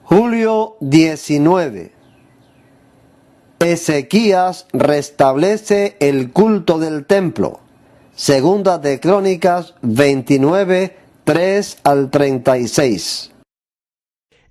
Julio 19. Ezequías restablece el culto del templo. Segunda de Crónicas 29, 3 al 36.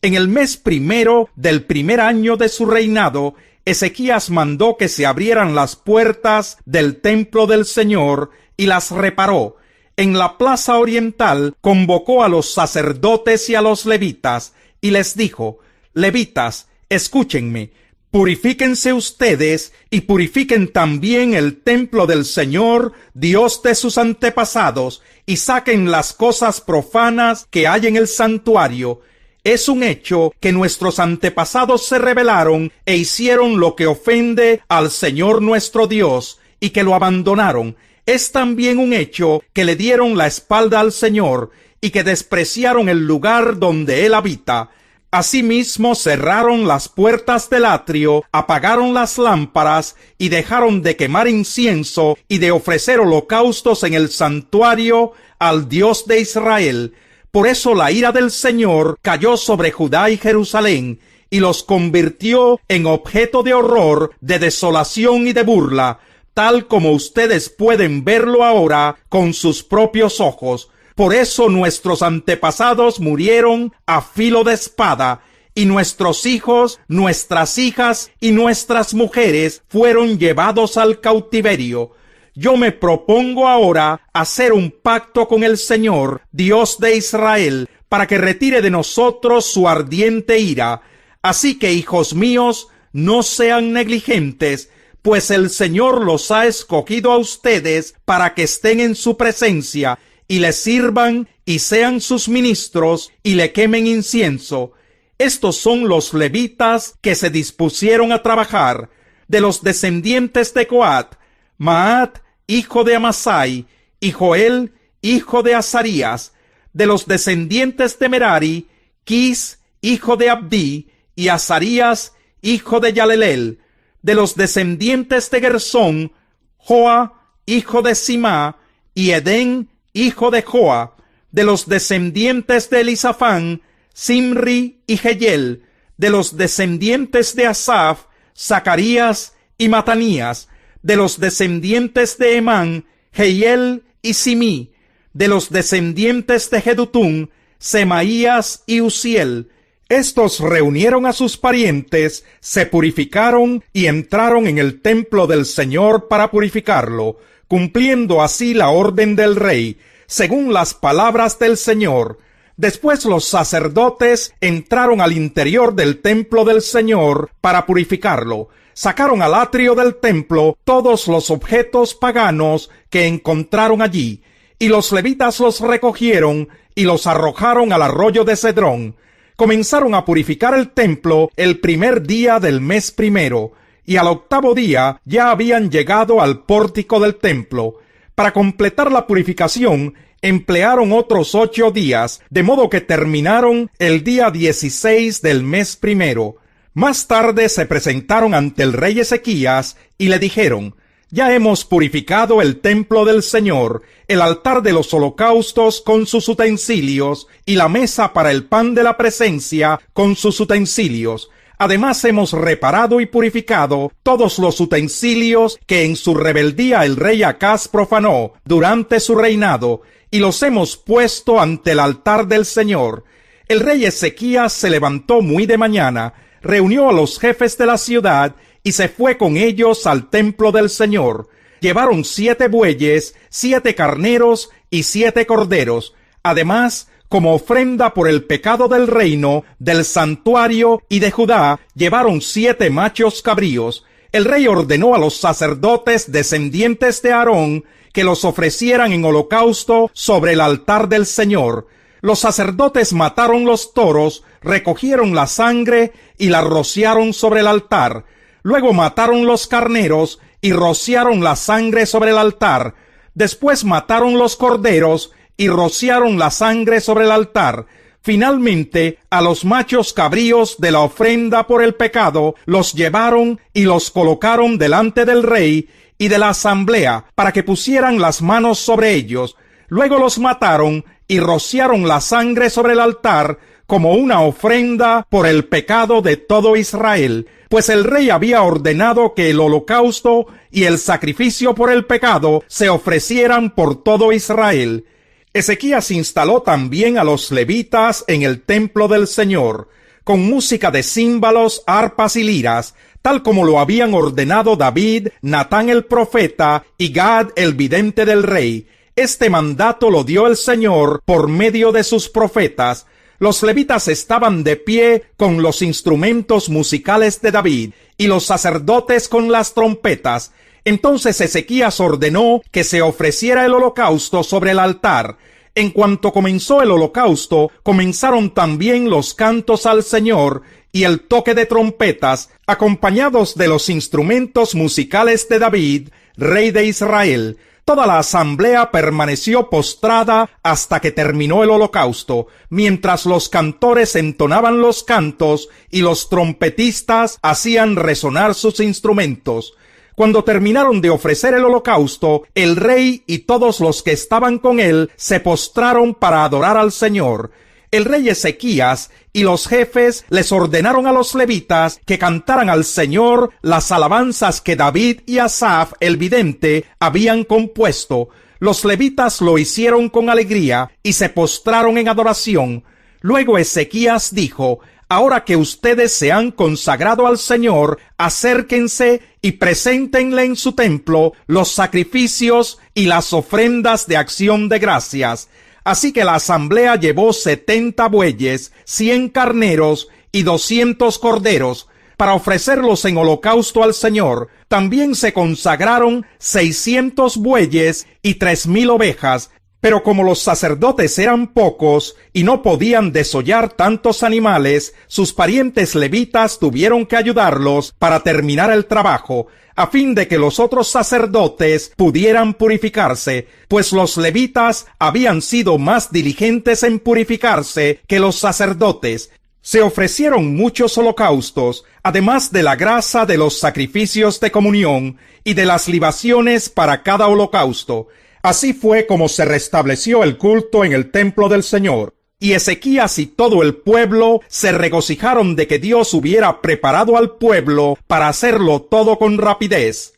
En el mes primero del primer año de su reinado, Ezequías mandó que se abrieran las puertas del templo del Señor y las reparó. En la plaza oriental convocó a los sacerdotes y a los levitas y les dijo: Levitas, escúchenme, purifíquense ustedes y purifiquen también el templo del Señor, Dios de sus antepasados, y saquen las cosas profanas que hay en el santuario. Es un hecho que nuestros antepasados se rebelaron e hicieron lo que ofende al Señor nuestro Dios, y que lo abandonaron. Es también un hecho que le dieron la espalda al Señor, y que despreciaron el lugar donde Él habita. Asimismo cerraron las puertas del atrio, apagaron las lámparas, y dejaron de quemar incienso y de ofrecer holocaustos en el santuario al Dios de Israel. Por eso la ira del Señor cayó sobre Judá y Jerusalén, y los convirtió en objeto de horror, de desolación y de burla, tal como ustedes pueden verlo ahora con sus propios ojos. Por eso nuestros antepasados murieron a filo de espada, y nuestros hijos, nuestras hijas y nuestras mujeres fueron llevados al cautiverio. Yo me propongo ahora hacer un pacto con el Señor, Dios de Israel, para que retire de nosotros su ardiente ira. Así que, hijos míos, no sean negligentes, pues el Señor los ha escogido a ustedes para que estén en su presencia, y le sirvan y sean sus ministros y le quemen incienso. Estos son los levitas que se dispusieron a trabajar. De los descendientes de Coat: Maat, hijo de Amasai, y Joel, hijo de Azarías. De los descendientes de Merari: Quis, hijo de Abdí, y Azarías, hijo de Yalelel. De los descendientes de Gersón: Joa, hijo de Simá, y Edén, hijo de Joa. De los descendientes de Elisafán: Simri y Jeyel. De los descendientes de Asaf: Zacarías y Matanías. De los descendientes de Emán: Jeiel y Simí. De los descendientes de Jedutún: Semaías y Uziel. Estos reunieron a sus parientes, se purificaron y entraron en el templo del Señor para purificarlo, cumpliendo así la orden del rey, según las palabras del Señor. Después los sacerdotes entraron al interior del templo del Señor para purificarlo. Sacaron al atrio del templo todos los objetos paganos que encontraron allí, y los levitas los recogieron y los arrojaron al arroyo de Cedrón. Comenzaron a purificar el templo el primer día del mes primero, y al octavo día ya habían llegado al pórtico del templo. Para completar la purificación, emplearon otros 8 días, de modo que terminaron el día 16 del mes primero. Más tarde se presentaron ante el rey Ezequías y le dijeron: Ya hemos purificado el templo del Señor, el altar de los holocaustos con sus utensilios, y la mesa para el pan de la presencia con sus utensilios. Además hemos reparado y purificado todos los utensilios que en su rebeldía el rey Acaz profanó durante su reinado, y los hemos puesto ante el altar del Señor. El rey Ezequías se levantó muy de mañana, reunió a los jefes de la ciudad y se fue con ellos al templo del Señor. Llevaron 7 bueyes, 7 carneros y 7 corderos. Además, como ofrenda por el pecado del reino, del santuario y de Judá, llevaron 7 machos cabríos. El rey ordenó a los sacerdotes descendientes de Aarón que los ofrecieran en holocausto sobre el altar del Señor. Los sacerdotes mataron los toros, recogieron la sangre y la rociaron sobre el altar. Luego mataron los carneros y rociaron la sangre sobre el altar. Después mataron los corderos y rociaron la sangre sobre el altar. Finalmente, a los machos cabríos de la ofrenda por el pecado los llevaron y los colocaron delante del rey y de la asamblea para que pusieran las manos sobre ellos. Luego los mataron y rociaron la sangre sobre el altar como una ofrenda por el pecado de todo Israel, pues el rey había ordenado que el holocausto y el sacrificio por el pecado se ofrecieran por todo Israel. Ezequías instaló también a los levitas en el templo del Señor, con música de címbalos, arpas y liras, tal como lo habían ordenado David, Natán el profeta y Gad el vidente del rey. Este mandato lo dio el Señor por medio de sus profetas. Los levitas estaban de pie con los instrumentos musicales de David y los sacerdotes con las trompetas. Entonces Ezequías ordenó que se ofreciera el holocausto sobre el altar. En cuanto comenzó el holocausto, comenzaron también los cantos al Señor y el toque de trompetas, acompañados de los instrumentos musicales de David, rey de Israel. Toda la asamblea permaneció postrada hasta que terminó el holocausto, mientras los cantores entonaban los cantos y los trompetistas hacían resonar sus instrumentos. Cuando terminaron de ofrecer el holocausto, el rey y todos los que estaban con él se postraron para adorar al Señor. El rey Ezequías y los jefes les ordenaron a los levitas que cantaran al Señor las alabanzas que David y Asaf el vidente habían compuesto. Los levitas lo hicieron con alegría y se postraron en adoración. Luego Ezequías dijo: ahora que ustedes se han consagrado al Señor, acérquense y preséntenle en su templo los sacrificios y las ofrendas de acción de gracias. Así que la asamblea llevó 70 bueyes, 100 carneros y 200 corderos para ofrecerlos en holocausto al Señor. También se consagraron 600 bueyes y 3,000 ovejas. Pero como los sacerdotes eran pocos y no podían desollar tantos animales, sus parientes levitas tuvieron que ayudarlos para terminar el trabajo, a fin de que los otros sacerdotes pudieran purificarse, pues los levitas habían sido más diligentes en purificarse que los sacerdotes. Se ofrecieron muchos holocaustos, además de la grasa de los sacrificios de comunión y de las libaciones para cada holocausto. Así fue como se restableció el culto en el templo del Señor. Y Ezequías y todo el pueblo se regocijaron de que Dios hubiera preparado al pueblo para hacerlo todo con rapidez.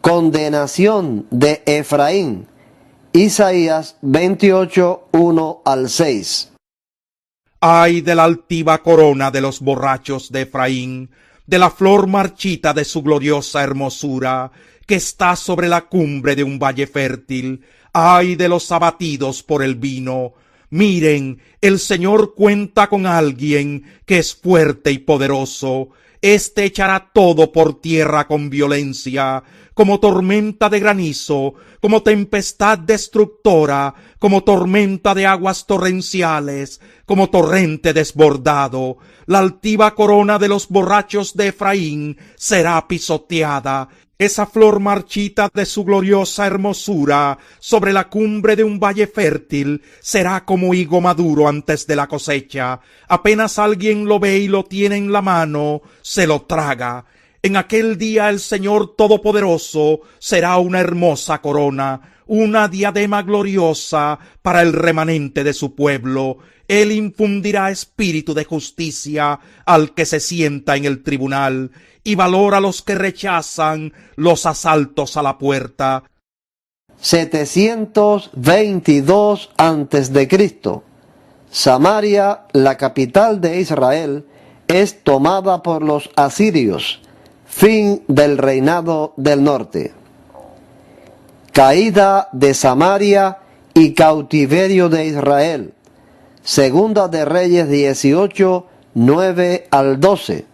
Condenación de Efraín. Isaías 28, 1 al 6. Ay de la altiva corona de los borrachos de Efraín, de la flor marchita de su gloriosa hermosura, que está sobre la cumbre de un valle fértil. Ay de los abatidos por el vino. Miren, el Señor cuenta con alguien que es fuerte y poderoso. Este echará todo por tierra con violencia, como tormenta de granizo, como tempestad destructora, como tormenta de aguas torrenciales, como torrente desbordado. La altiva corona de los borrachos de Efraín será pisoteada. Esa flor marchita de su gloriosa hermosura sobre la cumbre de un valle fértil será como higo maduro antes de la cosecha. Apenas alguien lo ve y lo tiene en la mano, se lo traga. En aquel día el Señor Todopoderoso será una hermosa corona, una diadema gloriosa para el remanente de su pueblo. Él infundirá espíritu de justicia al que se sienta en el tribunal y valor a los que rechazan los asaltos a la puerta. 722 a.C. Samaria, la capital de Israel, es tomada por los asirios. Fin del reinado del norte. Caída de Samaria y cautiverio de Israel. Segunda de Reyes 18, 9 al 12.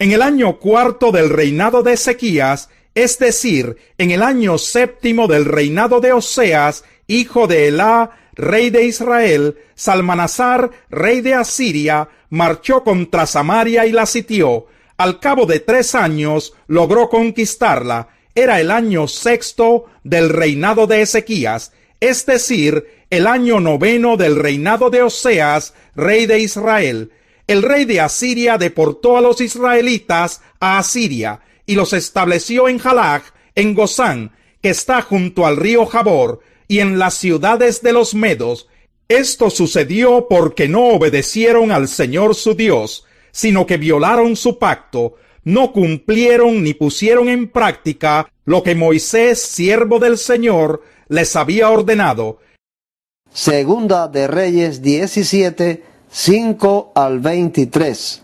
En el año 4 del reinado de Ezequías, es decir, en el año 7 del reinado de Oseas, hijo de Elá, rey de Israel, Salmanasar, rey de Asiria, marchó contra Samaria y la sitió. Al cabo de 3 años logró conquistarla. Era el año 6 del reinado de Ezequías, es decir, el año 9 del reinado de Oseas, rey de Israel. El rey de Asiria deportó a los israelitas a Asiria y los estableció en Jalaj, en Gozán, que está junto al río Jabor, y en las ciudades de los medos. Esto sucedió porque no obedecieron al Señor su Dios, sino que violaron su pacto, no cumplieron ni pusieron en práctica lo que Moisés, siervo del Señor, les había ordenado. Segunda de Reyes 17, 5 al 23.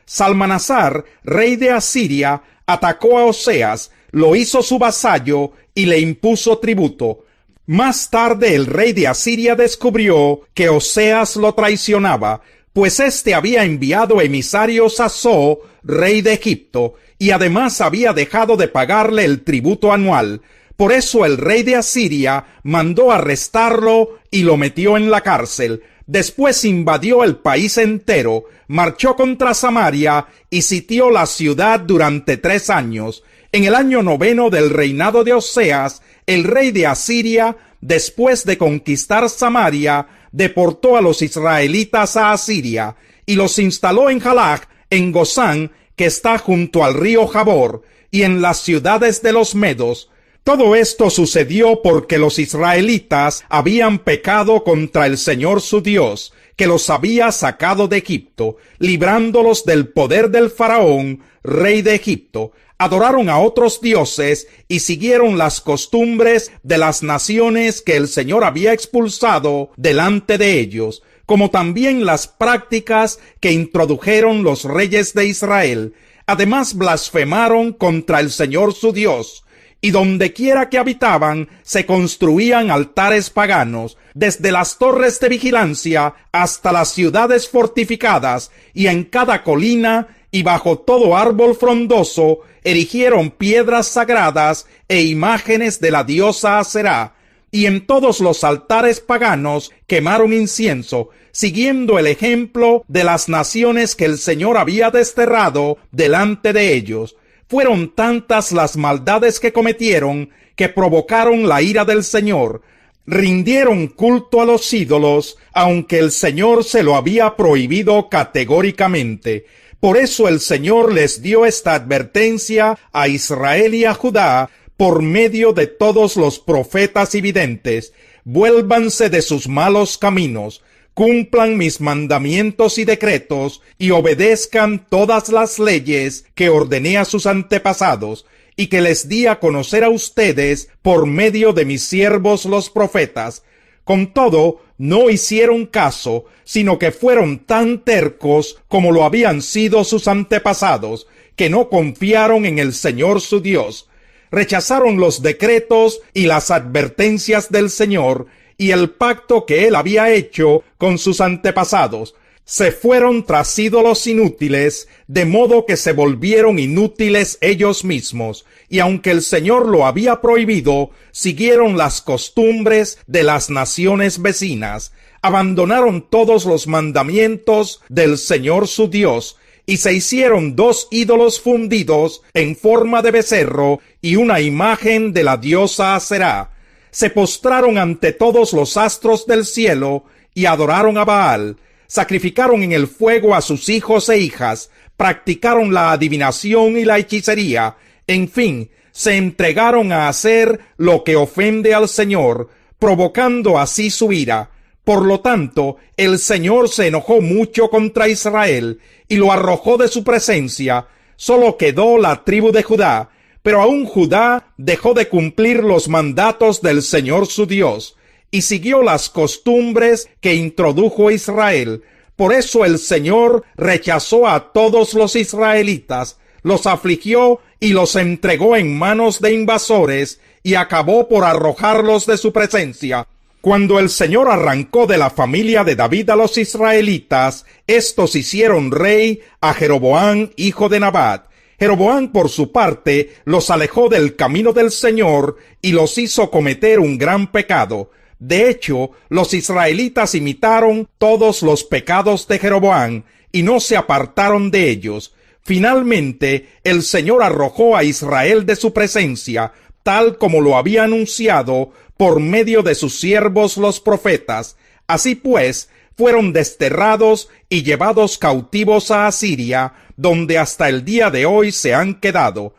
Salmanasar, rey de Asiria, atacó a Oseas, lo hizo su vasallo y le impuso tributo. Más tarde el rey de Asiria descubrió que Oseas lo traicionaba, pues éste había enviado emisarios a So, rey de Egipto, y además había dejado de pagarle el tributo anual. Por eso el rey de Asiria mandó arrestarlo y lo metió en la cárcel. Después invadió el país entero, marchó contra Samaria y sitió la ciudad durante 3 años. En el año 9 del reinado de Oseas, el rey de Asiria, después de conquistar Samaria, deportó a los israelitas a Asiria y los instaló en Jalach, en Gozán, que está junto al río Jabor, y en las ciudades de los medos. Todo esto sucedió porque los israelitas habían pecado contra el Señor su Dios, que los había sacado de Egipto, librándolos del poder del faraón, rey de Egipto. Adoraron a otros dioses y siguieron las costumbres de las naciones que el Señor había expulsado delante de ellos, como también las prácticas que introdujeron los reyes de Israel. Además blasfemaron contra el Señor su Dios, y dondequiera que habitaban se construían altares paganos, desde las torres de vigilancia hasta las ciudades fortificadas, y en cada colina y bajo todo árbol frondoso erigieron piedras sagradas e imágenes de la diosa Aserá, y en todos los altares paganos quemaron incienso, siguiendo el ejemplo de las naciones que el Señor había desterrado delante de ellos. Fueron tantas las maldades que cometieron que provocaron la ira del Señor. Rindieron culto a los ídolos, aunque el Señor se lo había prohibido categóricamente. Por eso el Señor les dio esta advertencia a Israel y a Judá por medio de todos los profetas y videntes: vuélvanse de sus malos caminos, cumplan mis mandamientos y decretos, y obedezcan todas las leyes que ordené a sus antepasados, y que les di a conocer a ustedes por medio de mis siervos los profetas. Con todo, no hicieron caso, sino que fueron tan tercos como lo habían sido sus antepasados, que no confiaron en el Señor su Dios. Rechazaron los decretos y las advertencias del Señor y el pacto que él había hecho con sus antepasados. Se fueron tras ídolos inútiles, de modo que se volvieron inútiles ellos mismos, y aunque el Señor lo había prohibido, siguieron las costumbres de las naciones vecinas, abandonaron todos los mandamientos del Señor su Dios, y se hicieron 2 ídolos fundidos en forma de becerro y una imagen de la diosa Aserá. Se postraron ante todos los astros del cielo y adoraron a Baal. Sacrificaron en el fuego a sus hijos e hijas, practicaron la adivinación y la hechicería, en fin, se entregaron a hacer lo que ofende al Señor, provocando así su ira. Por lo tanto, el Señor se enojó mucho contra Israel y lo arrojó de su presencia. Solo quedó la tribu de Judá, pero aún Judá dejó de cumplir los mandatos del Señor su Dios, y siguió las costumbres que introdujo Israel. Por eso el Señor rechazó a todos los israelitas, los afligió y los entregó en manos de invasores, y acabó por arrojarlos de su presencia. Cuando el Señor arrancó de la familia de David a los israelitas, estos hicieron rey a Jeroboam, hijo de Nabat. Jeroboam, por su parte, los alejó del camino del Señor y los hizo cometer un gran pecado. De hecho, los israelitas imitaron todos los pecados de Jeroboam y no se apartaron de ellos. Finalmente, el Señor arrojó a Israel de su presencia, tal como lo había anunciado por medio de sus siervos los profetas. Así pues, fueron desterrados y llevados cautivos a Asiria, donde hasta el día de hoy se han quedado.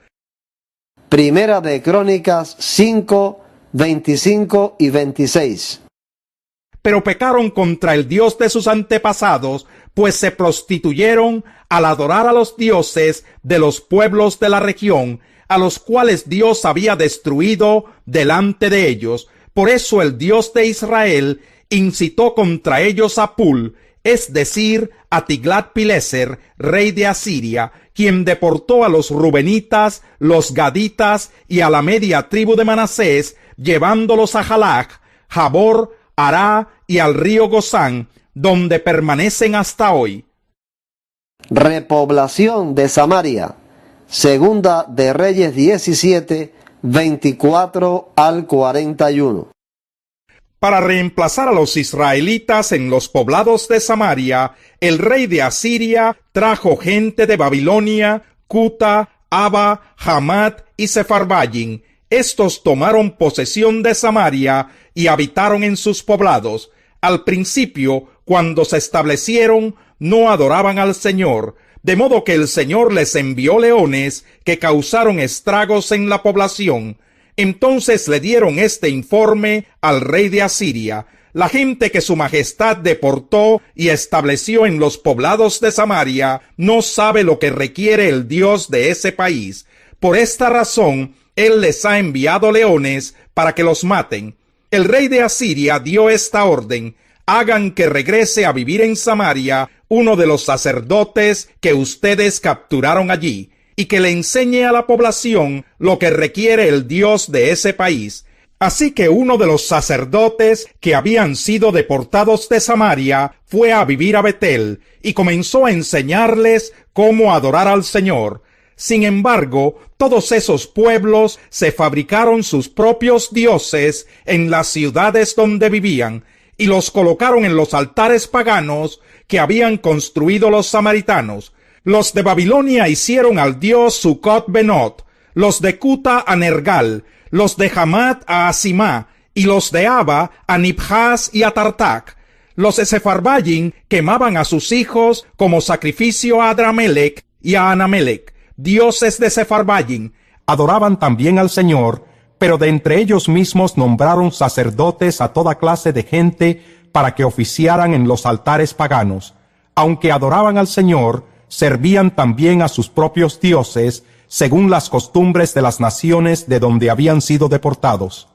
Primera de Crónicas 5, 25 y 26. pero pecaron contra el Dios de sus antepasados, pues se prostituyeron al adorar a los dioses de los pueblos de la región, a los cuales Dios había destruido delante de ellos. Por eso el Dios de Israel incitó contra ellos a Pul, es decir, a Tiglat-Pileser, rey de Asiria, quien deportó a los rubenitas, los gaditas y a la media tribu de Manasés, llevándolos a Jalach, Jabor, Ará y al río Gozán, donde permanecen hasta hoy. Repoblación de Samaria. Segunda de Reyes 17, 24 al 41. Para reemplazar a los israelitas en los poblados de Samaria, el rey de Asiria trajo gente de Babilonia, Cuta, Aba, Hamat y Sefarvayim. Estos tomaron posesión de Samaria y habitaron en sus poblados. Al principio, cuando se establecieron, no adoraban al Señor, de modo que el Señor les envió leones que causaron estragos en la población. Entonces le dieron este informe al rey de Asiria: la gente que su majestad deportó y estableció en los poblados de Samaria no sabe lo que requiere el Dios de ese país. Por esta razón, él les ha enviado leones para que los maten. El rey de Asiria dio esta orden: hagan que regrese a vivir en Samaria uno de los sacerdotes que ustedes capturaron allí, y que le enseñe a la población lo que requiere el Dios de ese país. Así que uno de los sacerdotes que habían sido deportados de Samaria fue a vivir a Betel y comenzó a enseñarles cómo adorar al Señor. Sin embargo, todos esos pueblos se fabricaron sus propios dioses en las ciudades donde vivían y los colocaron en los altares paganos que habían construido los samaritanos. Los de Babilonia hicieron al dios Sucot-Benot, los de Cuta a Nergal, los de Hamat a Asimá, y los de Aba a Nibhaz y a Tartac. Los de Sefarvayim quemaban a sus hijos como sacrificio a Adramelech y a Anamelech, dioses de Sefarvayim. Adoraban también al Señor, pero de entre ellos mismos nombraron sacerdotes a toda clase de gente para que oficiaran en los altares paganos. Aunque adoraban al Señor, servían también a sus propios dioses, según las costumbres de las naciones de donde habían sido deportados.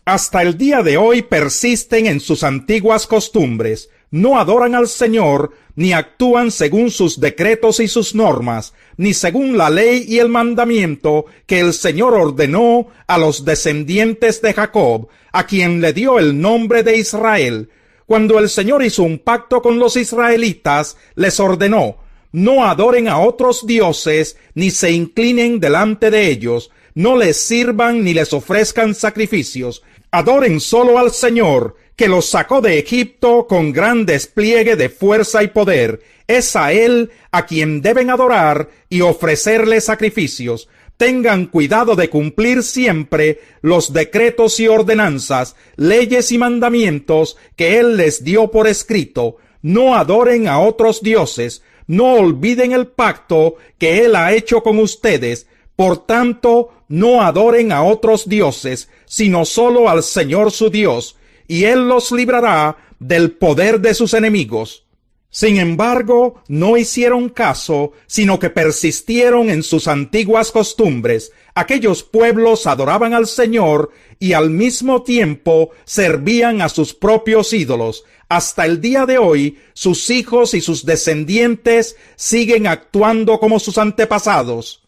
Hasta el día de hoy persisten en sus antiguas costumbres, no adoran al Señor, ni actúan según sus decretos y sus normas, ni según la ley y el mandamiento que el Señor ordenó a los descendientes de Jacob, a quien le dio el nombre de Israel. Cuando el Señor hizo un pacto con los israelitas, les ordenó: no adoren a otros dioses, ni se inclinen delante de ellos, no les sirvan ni les ofrezcan sacrificios. Adoren solo al Señor, que los sacó de Egipto con gran despliegue de fuerza y poder. Es a Él a quien deben adorar y ofrecerle sacrificios. Tengan cuidado de cumplir siempre los decretos y ordenanzas, leyes y mandamientos que Él les dio por escrito. No adoren a otros dioses. No olviden el pacto que Él ha hecho con ustedes. Por tanto, no adoren a otros dioses, sino solo al Señor su Dios, y Él los librará del poder de sus enemigos. Sin embargo, no hicieron caso, sino que persistieron en sus antiguas costumbres. Aquellos pueblos adoraban al Señor y al mismo tiempo servían a sus propios ídolos. Hasta el día de hoy, sus hijos y sus descendientes siguen actuando como sus antepasados.